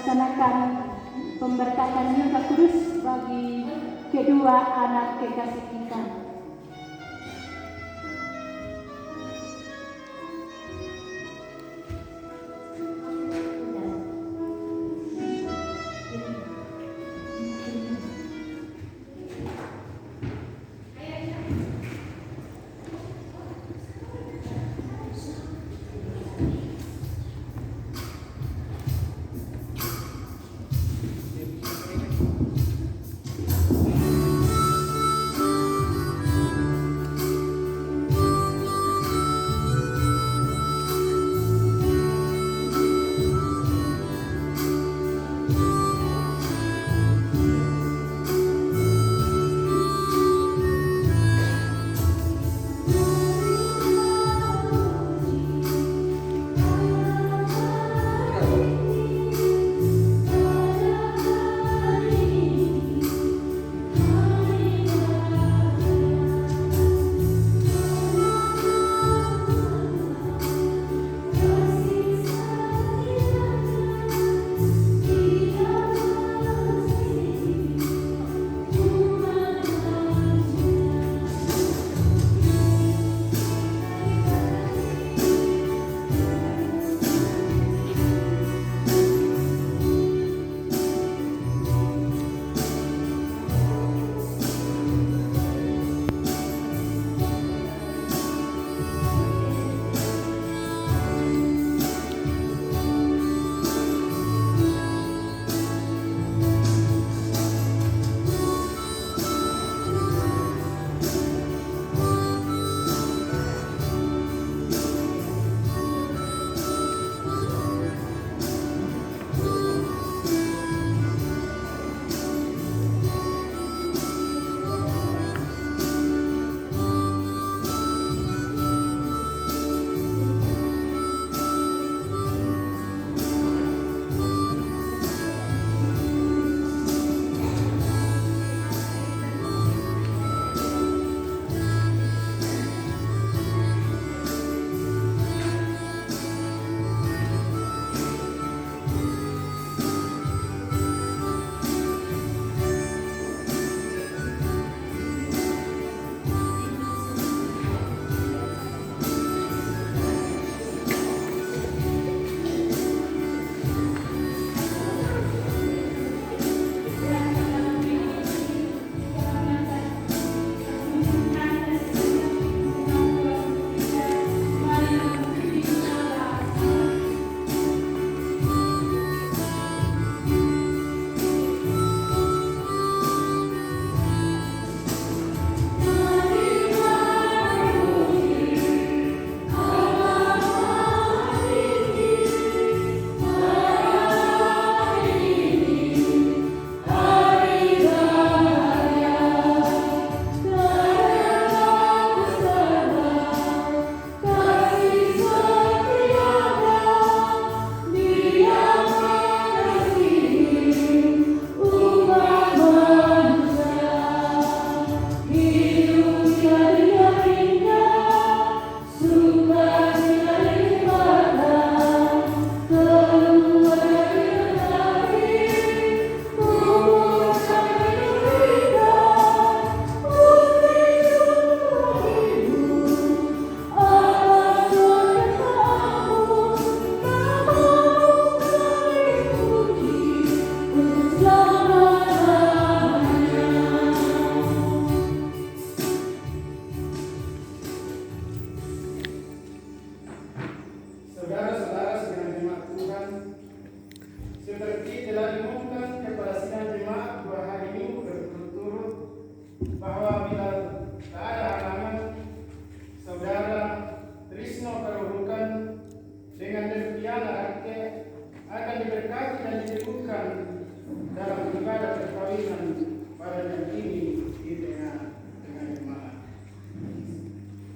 melaksanakan pemberkatan Roh Kudus bagi kedua anak kekasih kita.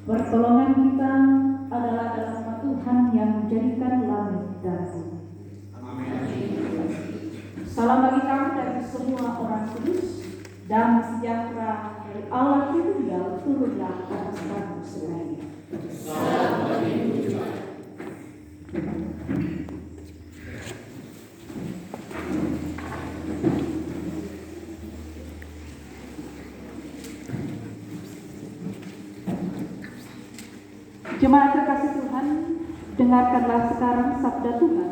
Pertolongan kita adalah dalam nama Tuhan yang menjadikan langit dan bumi. Salam bagi kamu dari semua orang kudus, dan sejahtera dari Allah Tritunggal turunlah atas kamu semuanya. Salam bagimu juga. Jemaat kekasih Tuhan, dengarkanlah sekarang sabda Tuhan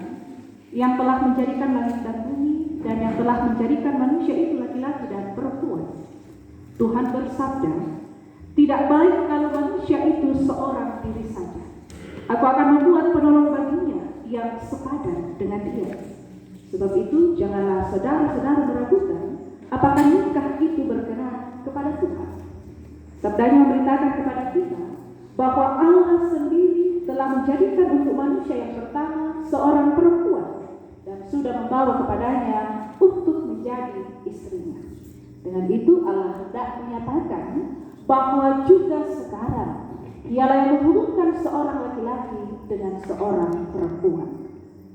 yang telah menjadikan langit dan bumi dan yang telah menjadikan manusia itu laki-laki dan perempuan. Tuhan bersabda, tidak baik kalau manusia itu seorang diri saja. Aku akan membuat penolong baginya yang sepadan dengan dia. Sebab itu janganlah saudara-saudara meragukan apakah nikah itu berkenan kepada Tuhan. Sabdanya memberitakan kepada kita bahwa Allah sendiri telah menjadikan untuk manusia yang pertama seorang perempuan dan sudah membawa kepadanya untuk menjadi istrinya. Dengan itu Allah hendak menyatakan bahwa juga sekarang Dialah yang menghubungkan seorang laki-laki dengan seorang perempuan.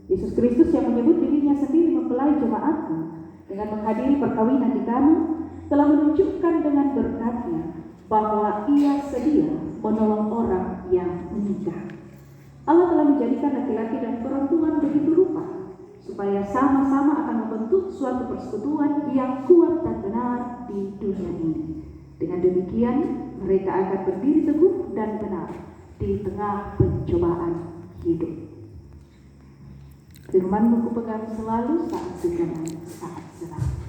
Yesus Kristus yang menyebut dirinya sendiri mempelai jemaatnya dengan menghadiri perkawinan di Kana telah menunjukkan dengan berkatnya bahwa ia sedia menolong orang yang menikah. Allah telah menjadikan laki-laki dan perempuan begitu rupa supaya sama-sama akan membentuk suatu persekutuan yang kuat dan benar di dunia ini. Dengan demikian, mereka akan berdiri teguh dan benar di tengah pencobaan hidup. Firman-Mu kupegang selalu saat suka dan saat senang.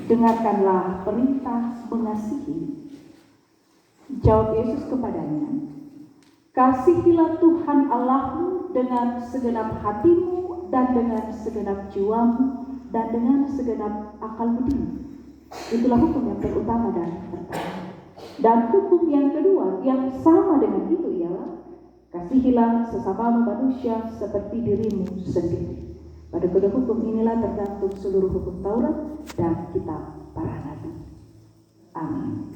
Dengarkanlah perintah mengasihi. Jawab Yesus kepadanya, kasihilah Tuhan Allahmu dengan segenap hatimu dan dengan segenap jiwamu dan dengan segenap akal budimu. Itulah hukum yang terutama dan pertama. Dan hukum yang kedua yang sama dengan itu ialah kasihilah sesamamu manusia seperti dirimu sendiri. Pada kedua hukum inilah tergantung seluruh hukum Taurat dan kitab para nabi. Amin.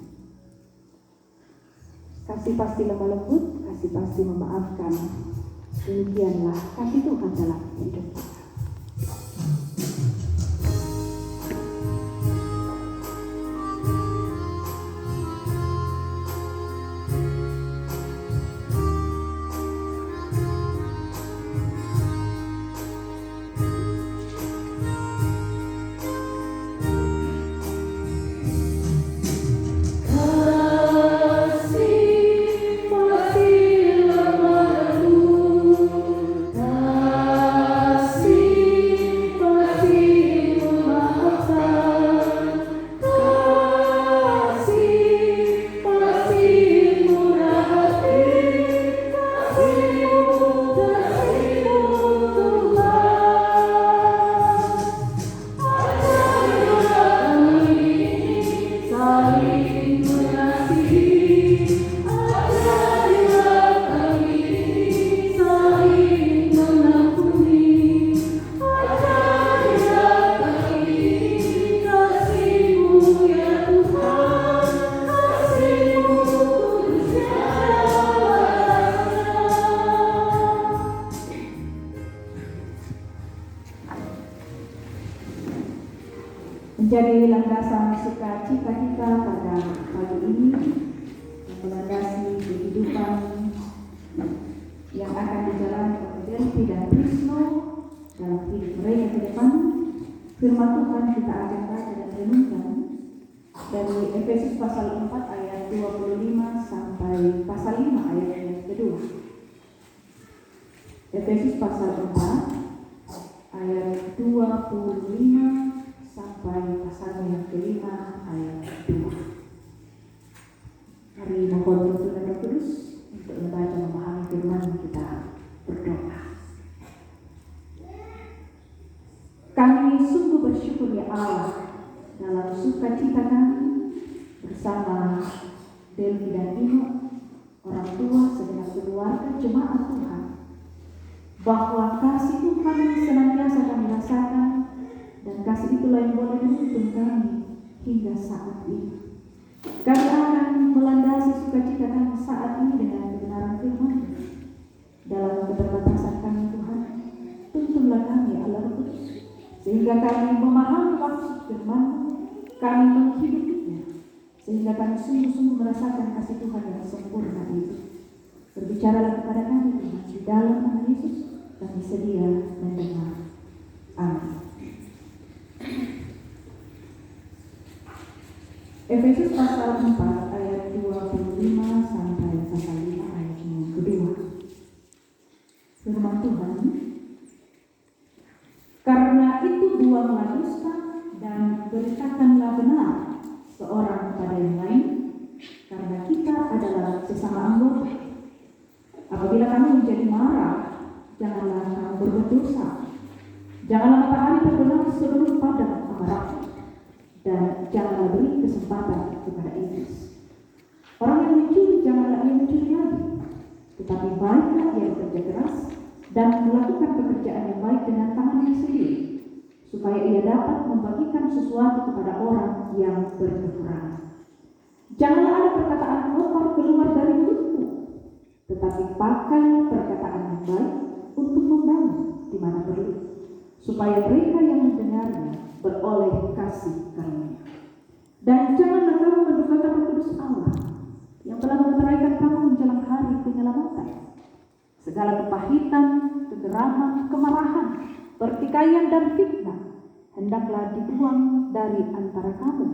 Kasih pasti lemah lembut, kasih pasti memaafkan. Demikianlah kasih Tuhan dalam hidup kita. Menjadi landasan sukacita kita pada pagi ini, melandasi kehidupan yang akan dijalani oleh Delphi dan Krisno dalam hidup mereka ke depan. Firman Tuhan kita akan baca dan renungkan dari Efesus pasal 4 ayat 25 sampai pasal 5 ayat yang kedua. Efesus pasal 4 ayat 25 sampai pasal yang kelima ayat 2. Mari mohon tuntunan Roh Kudus untuk membaca memahami firman kita berdoa. Kami sungguh bersyukur ya Allah dalam sukacita kami bersama Delphi dan Ino, orang tua segenap keluarga jemaat Tuhan, bahwa kasih Tuhan senantiasa kami rasakan dan kasih itulah yang boleh menuntun kami hingga saat ini. Kami akan melandasi sukacita kami saat ini dengan kebenaran firman. Dalam keterbatasan kami Tuhan, tuntunlah kami Allah Roh Kudus, sehingga kami memahami maksud firman, kami menghidupinya, sehingga kami sungguh-sungguh merasakan kasih Tuhan yang sempurna itu. Berbicaralah kepada kami Tuhan, di dalam nama Yesus kami sedia mendengar. Amin. Efesus pasal 4 ayat 25 sampai pasal 5 ayat yang kedua. Firman Tuhan, karena itu buanglah dusta dan beritakanlah benar seorang kepada yang lain, karena kita adalah sesama anggota. Apabila kamu menjadi marah, janganlah kamu berbuat dosa. Janganlah matahari terbenam sebelum padam amarahmu, dan janganlah beri kesempatan kepada iblis. Orang yang mencuri, janganlah ia mencuri lagi, tetapi baiklah ia bekerja keras dan melakukan pekerjaan yang baik dengan tangannya sendiri, supaya ia dapat membagikan sesuatu kepada orang yang berkekurangan. Janganlah ada perkataan kotor keluar dari mulutmu, tetapi pakailah perkataan yang baik untuk membangun di mana perlu, supaya mereka yang mendengarnya beroleh kasih karunia. Dan janganlah kamu mendukakan Roh Kudus Allah yang telah meneraikan kamu menjelang hari penyelamatan. Segala kepahitan, kegeraman, kemarahan, pertikaian dan fitnah hendaklah dibuang dari antara kamu.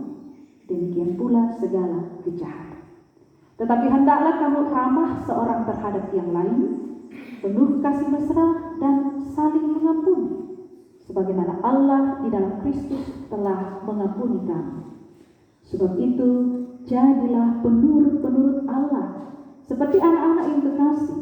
Demikian pula segala kejahatan. Tetapi hendaklah kamu ramah seorang terhadap yang lain, penuh kasih mesra dan saling mengampuni, sebagaimana Allah di dalam Kristus telah mengampuni kamu. Sebab itu, jadilah penurut-penurut Allah seperti anak-anak yang kekasih,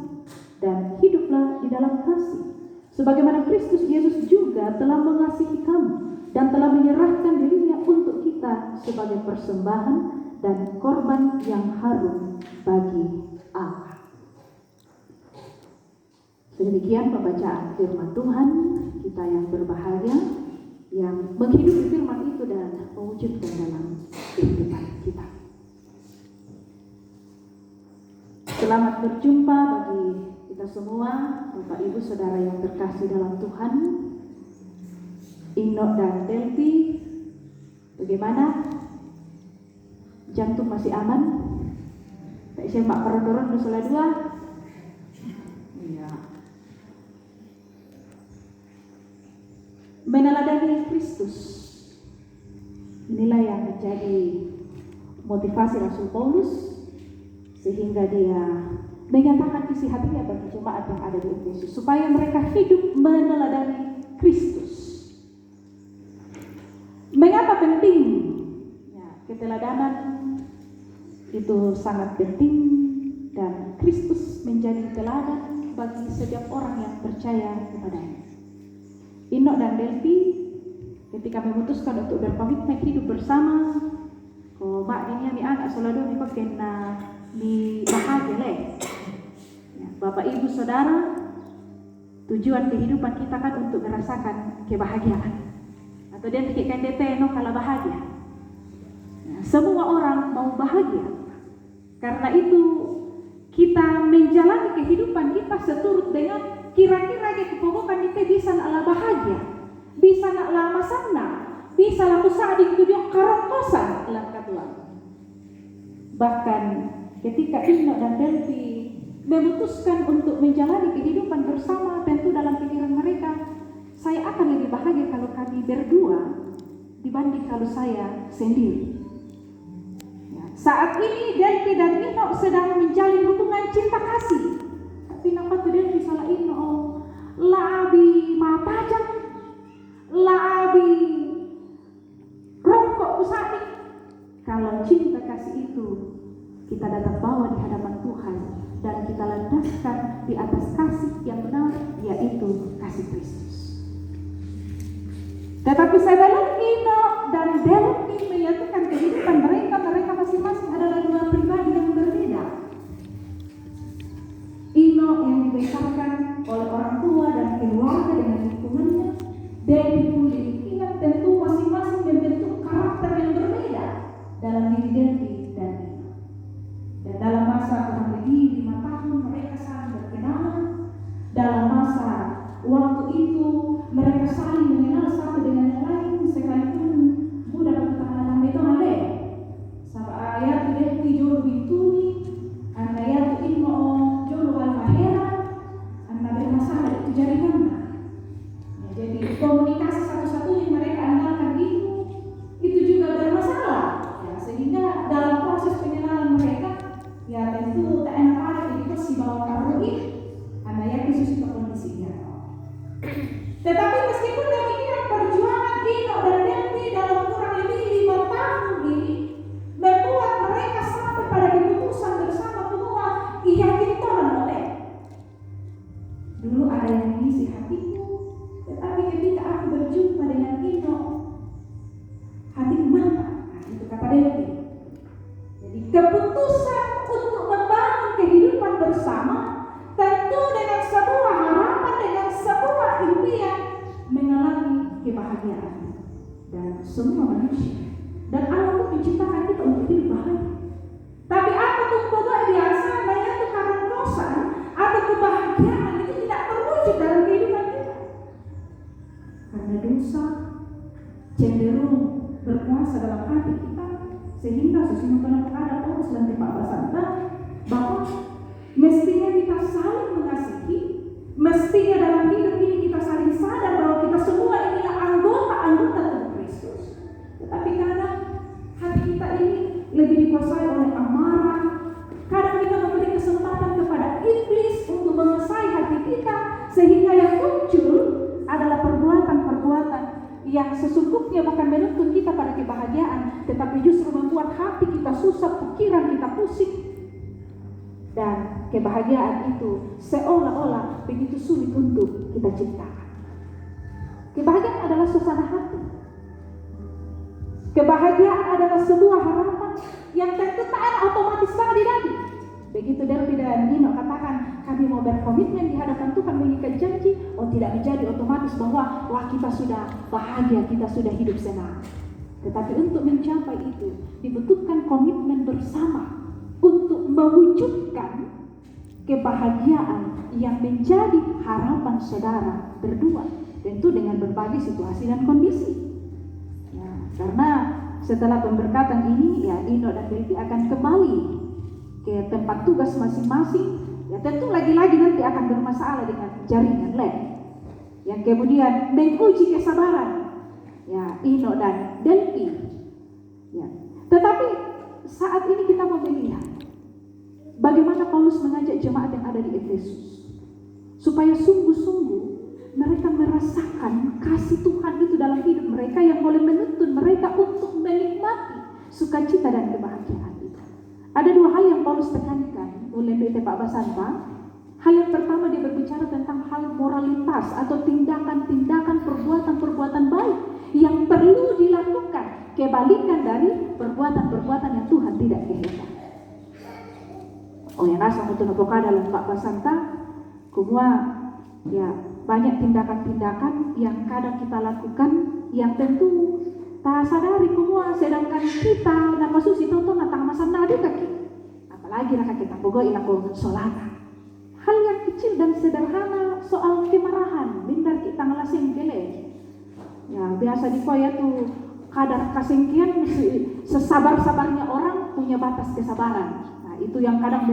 dan hiduplah di dalam kasih, sebagaimana Kristus Yesus juga telah mengasihi kamu dan telah menyerahkan dirinya untuk kita sebagai persembahan dan korban yang harum bagi Allah. Sedemikian pembacaan firman Tuhan. Kita yang berbahagia yang menghidupi firman itu dan mewujudkan dalam kehidupan kita. Selamat berjumpa bagi kita semua, Bapak Ibu Saudara yang terkasih dalam Tuhan. Ino dan Delphi, bagaimana? Jantung masih aman? Tak saya Pak Perodoron Nusa Dua? Iya. Meneladani Kristus, inilah yang menjadi motivasi Rasul Paulus, sehingga dia menyatakan isi hatinya bagi jemaat yang ada di Efesus, supaya mereka hidup meneladani Kristus. Mengapa penting? Ya, keteladanan itu sangat penting, dan Kristus menjadi teladan bagi setiap orang yang percaya kepadanya. Ino dan Delphi ketika memutuskan untuk berkomitmen hidup bersama, ko mak ini anak selalu dipakai di bahagia leh. Ya, Bapak Ibu Saudara, tujuan kehidupan kita kan untuk merasakan kebahagiaan. Atau dia pikirkan DT no kalau bahagia. Nah, semua orang mau bahagia. Karena itu kita menjalani kehidupan kita seturut dengan kira-kira kepokokan kita bisa nak bahagia, bisa nak lama sana, bisa laku saat itu dia karokosan langkah Tuhan. Bahkan ketika Ino dan Delphi memutuskan untuk menjalani kehidupan bersama, tentu dalam pikiran mereka, saya akan lebih bahagia kalau kami berdua dibanding kalau saya sendiri. Ya, saat ini Delphi dan Ino sedang menjalin hubungan cinta kasih. Tapi nampak Delphi salah Ino, labi matajang, labi rokok usai. Kalau cinta kasih itu kita datang bawa di hadapan Tuhan dan kita landaskan di atas kasih yang benar, yaitu kasih Kristus. Tetapi sebelum Ino dan Delphi menyatukan kehidupan mereka masing-masing adalah dua pribadi yang berbeda. Ino yang dibesarkan oleh orang tua dan keluarga dengan lingkungannya, Delphi pun ingat tentu masing-masing membentuk karakter yang berbeda dalam diri Delphi dan Ino. Dan dalam masa kurang lebih 5 tahun mereka saling berkenalan. Dalam masa waktu itu mereka saling mengenal satu dengan yang lain, sekalipun budak pertahanan itu ada. Sama ayat Delphi jolo bintuni, ayat Ino jolo almahera, anda bermasalah itu jaringannya. Ya, jadi komunikasi satu-satunya mereka andalkan itu juga bermasalah. Ya, sehingga dalam proses pengenalan mereka, ya tentu tak enak ada kita si bawa karuni, anda yakin sesuatu kondisinya. Tetapi meskipun demikian perjuangan Ino dan Delphi dalam kurang lebih 5 tahun ini membuat mereka sampai pada keputusan bersama bahwa yakin Tuhan oleh. Dulu ada yang mengisi hatiku, tetapi ketika aku berjumpa dengan Ino, hatiku mantap. Nah, itu kata Delphi. Jadi keputusan untuk membangun kehidupan bersama tentu dengan sebuah harapan, dengan sebuah impian mengalami kebahagiaan. Dan semua manusia dan Allah pun menciptakan kita untuk hidup bahagia. Tapi apa tuh biasanya itu kerekosan atau kebahagiaan itu tidak terwujud dalam kehidupan kita karena dosa cenderung berkuasa dalam hati kita, sehingga sesungguhnya ada Paulus dan Pak Basanta bahwa mestinya kita saling mengasihi, mestinya dalam hidup ini kita saling sadar bahwa kita semua inilah anggota tubuh Kristus. Tetapi kadang hati kita ini lebih dikuasai oleh amarah. Kadang kita memberi kesempatan kepada iblis untuk menguasai hati kita, sehingga yang muncul adalah perbuatan-perbuatan yang sesungguhnya bukan menuntun kita pada kebahagiaan, tetapi justru membuat hati kita susah, pikiran kita pusing. Dan kebahagiaan itu seolah-olah begitu sulit untuk kita ciptakan. Kebahagiaan adalah suasana hati. Kebahagiaan adalah sebuah harapan yang tentu tak ada otomatis sama di diri. Begitu Delphi dan Ino katakan kami mau berkomitmen di hadapan Tuhan mengikat janji, tidak menjadi otomatis bahwa wah kita sudah bahagia, kita sudah hidup senang. Tetapi untuk mencapai itu dibutuhkan komitmen bersama untuk mewujudkan kebahagiaan yang menjadi harapan saudara berdua, tentu dengan berbagai situasi dan kondisi. Ya, karena setelah pemberkatan ini, ya Ino dan Delphi akan kembali ke tempat tugas masing-masing. Ya tentu lagi-lagi nanti akan bermasalah dengan jaringan lab yang kemudian menguji kesabaran, ya Ino dan Delphi. Ya, tetapi saat ini kita mau melihat bagaimana Paulus mengajak jemaat yang ada di Efesus supaya sungguh-sungguh mereka merasakan kasih Tuhan itu dalam hidup mereka yang boleh menuntun mereka untuk menikmati sukacita dan kebahagiaan itu. Ada 2 hal yang Paulus tekankan oleh Pak Basanta. Hal yang pertama, dia berbicara tentang hal moralitas atau tindakan-tindakan, perbuatan-perbuatan baik yang perlu dilakukan, kebalikan dari perbuatan-perbuatan yang Tuhan tidak kehendaki. Yang nasa untuk naboka dalam Pak Basanta, kumua ya banyak tindakan-tindakan yang kadang kita lakukan yang tentu tak sadari kumua, sedangkan kita nama susi tonton natang masam nadu kaki, apalagi raka kita bogo ilaku solata. Hal yang kecil dan sederhana soal kemarahan, bindar kita ngelasing kele. Ya biasa di koya tuh kadar kasengkian sesabar-sabarnya orang punya batas kesabaran. Nah itu yang kadang